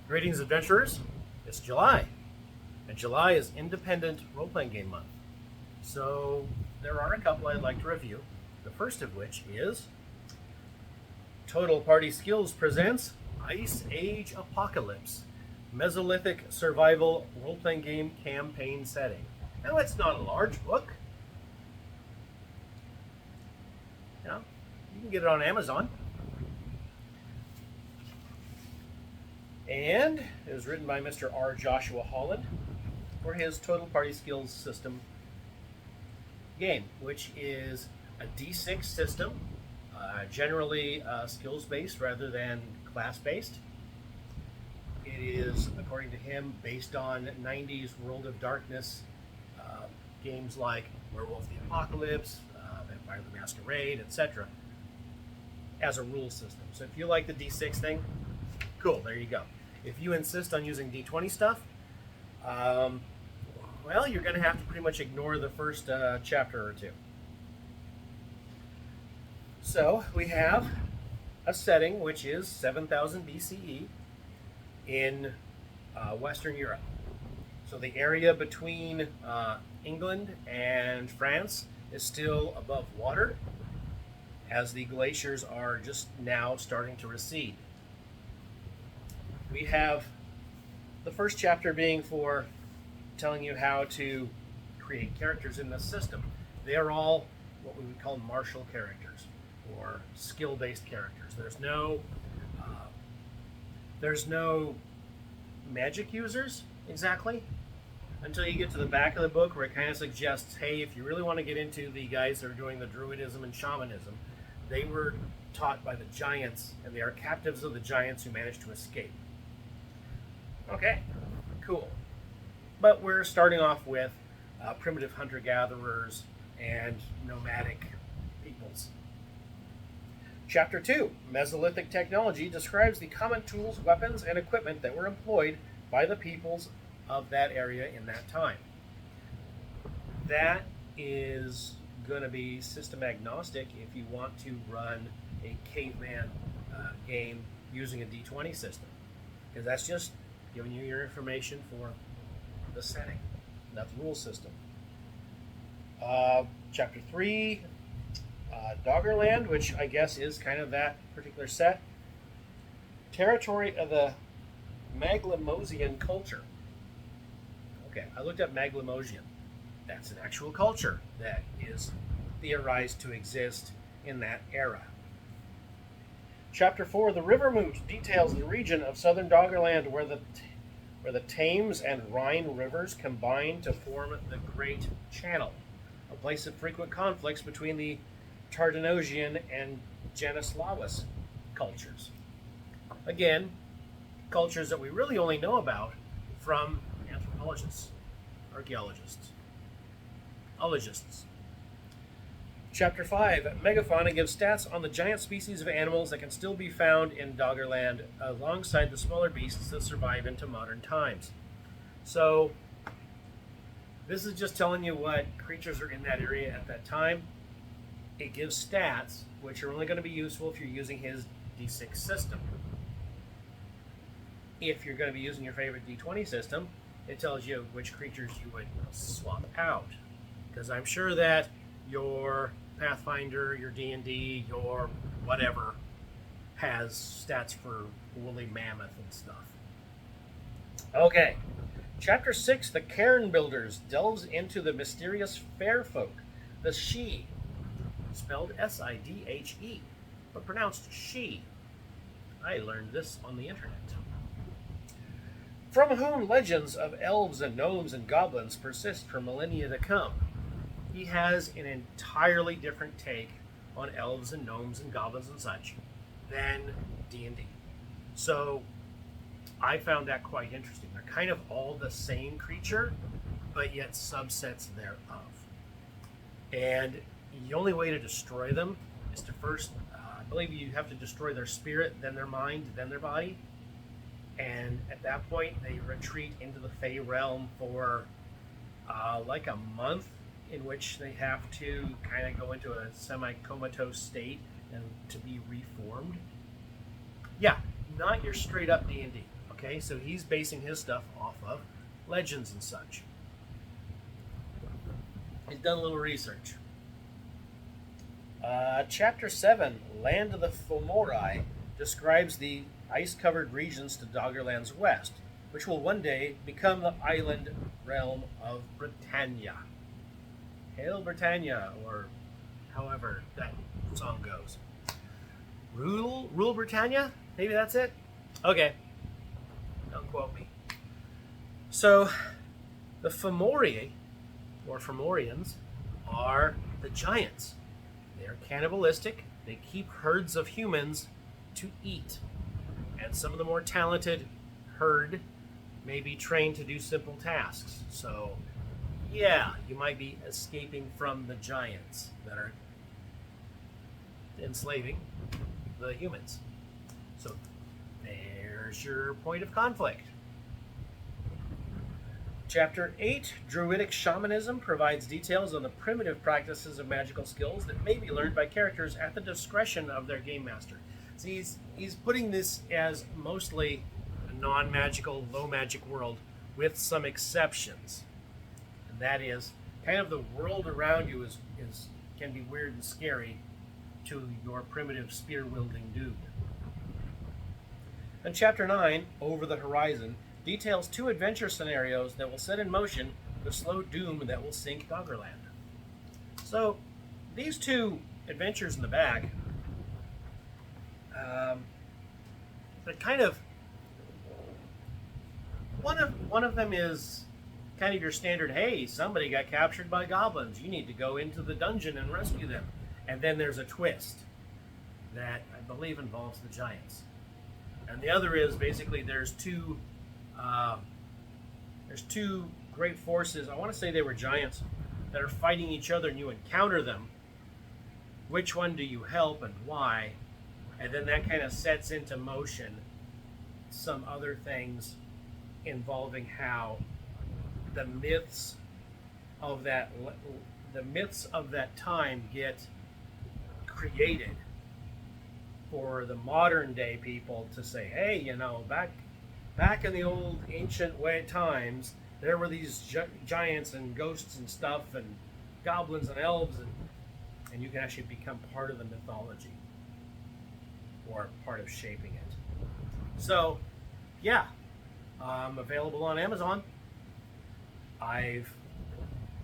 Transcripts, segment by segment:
Greetings, adventurers. It's July, and July is Independent Role-Playing Game Month. So there are a couple I'd like to review. The first of which is Total Party Skills presents Age Apocalypse, Mesolithic Survival Role-Playing Game Campaign Setting. Now, it's not a large book. Yeah, you can get it on Amazon. And it was written by Mr. R. Joshua Holland for his Total Party Skills system game, which is a D6 system, generally skills-based rather than class-based. It is, according to him, based on 90s World of Darkness games like Werewolf the Apocalypse, Vampire the Masquerade, etc., as a rule system. So if you like the D6 thing, cool, there you go. If you insist on using D20 stuff, well, you're going to have to pretty much ignore the first chapter or two. So we have a setting which is 7000 BCE in Western Europe. So the area between England and France is still above water, as the glaciers are just now starting to recede. We have the first chapter being for telling you how to create characters in this system. They are all what we would call martial characters or skill-based characters. There's no magic users exactly until you get to the back of the book, where it kind of suggests, hey, if you really want to get into the guys that are doing the druidism and shamanism, they were taught by the giants, and they are captives of the giants who managed to escape. Okay, cool. But we're starting off with primitive hunter-gatherers and nomadic peoples. Chapter 2, Mesolithic Technology, describes the common tools, weapons, and equipment that were employed by the peoples of that area in that time. That is going to be system agnostic if you want to run a caveman game using a D20 system, because that's just giving you your information for the setting, not the rule system. Chapter 3, Doggerland, which I guess is kind of that particular set. Territory of the Maglemosian culture. Okay, I looked up Maglemosian. That's an actual culture that is theorized to exist in that era. Chapter 4, The River Moot, details the region of southern Doggerland where the Thames and Rhine rivers combine to form the Great Channel, a place of frequent conflicts between the Tardanosian and Janislavus cultures. Again, cultures that we really only know about from anthropologists, archaeologists, ologists. Chapter 5, Megafauna gives stats on the giant species of animals that can still be found in Doggerland alongside the smaller beasts that survive into modern times. So, this is just telling you what creatures are in that area at that time. It gives stats, which are only going to be useful if you're using his D6 system. If you're going to be using your favorite D20 system, it tells you which creatures you would swap out. Because I'm sure that your Pathfinder, your D&D, your whatever has stats for woolly mammoth and stuff. Okay, Chapter 6, The Cairn Builders, delves into the mysterious fair folk, the Sidhe, spelled S-I-D-H-E, but pronounced she. I learned this on the internet. From whom legends of elves and gnomes and goblins persist for millennia to come. He has an entirely different take on elves and gnomes and goblins and such than D&D. So I found that quite interesting. They're kind of all the same creature, but yet subsets thereof. And the only way to destroy them is to first, I believe you have to destroy their spirit, then their mind, then their body. And at that point, they retreat into the Fey realm for like a month, in which they have to kind of go into a semi-comatose state and to be reformed. Yeah, not your straight up D&D. Okay, so he's basing his stuff off of legends and such. He's done a little research. Chapter 7, Land of the Fomori, describes the ice-covered regions to Doggerland's west, which will one day become the island realm of Britannia. Hail Britannia, or however that song goes. Rule Britannia? Maybe that's it? Okay. Don't quote me. So, the Fomori, or Fomorians, are the giants. They're cannibalistic. They keep herds of humans to eat. And some of the more talented herd may be trained to do simple tasks. So, yeah, you might be escaping from the giants that are enslaving the humans. So, there's your point of conflict. Chapter 8, Druidic Shamanism, provides details on the primitive practices of magical skills that may be learned by characters at the discretion of their game master. So he's putting this as mostly a non-magical, low-magic world with some exceptions. And that is, kind of the world around you can be weird and scary to your primitive spear-wielding dude. And Chapter 9, Over the Horizon, details 2 adventure scenarios that will set in motion the slow doom that will sink Doggerland. So, these 2 adventures in the back, they're kind of, one of them is kind of your standard, hey, somebody got captured by goblins, you need to go into the dungeon and rescue them. And then there's a twist that I believe involves the giants. And the other is basically there's two great forces. I want to say they were giants that are fighting each other, and you encounter them. Which one do you help and why? And then that kind of sets into motion some other things involving how the myths of that time get created for the modern day people to say, hey, back in the old ancient way times, there were these giants and ghosts and stuff and goblins and elves, and you can actually become part of the mythology or part of shaping it. So, yeah, available on Amazon. I've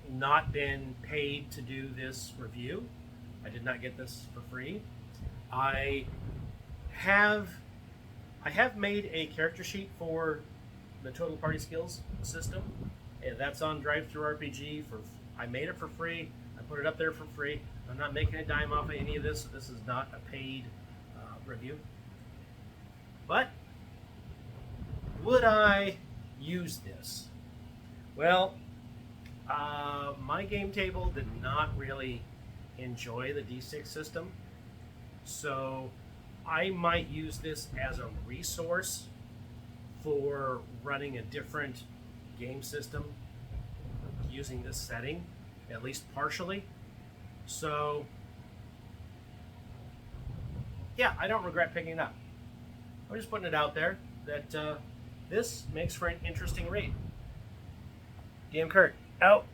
not been paid to do this review. I did not get this for free. I have made a character sheet for the Total Party Skills system. And that's on DriveThruRPG. I made it for free. I put it up there for free. I'm not making a dime off of any of this. This is not a paid review. But would I use this? Well, my game table did not really enjoy the D6 system. So I might use this as a resource for running a different game system using this setting, at least partially. So, yeah, I don't regret picking it up. I'm just putting it out there that this makes for an interesting read. DM Kurt, out.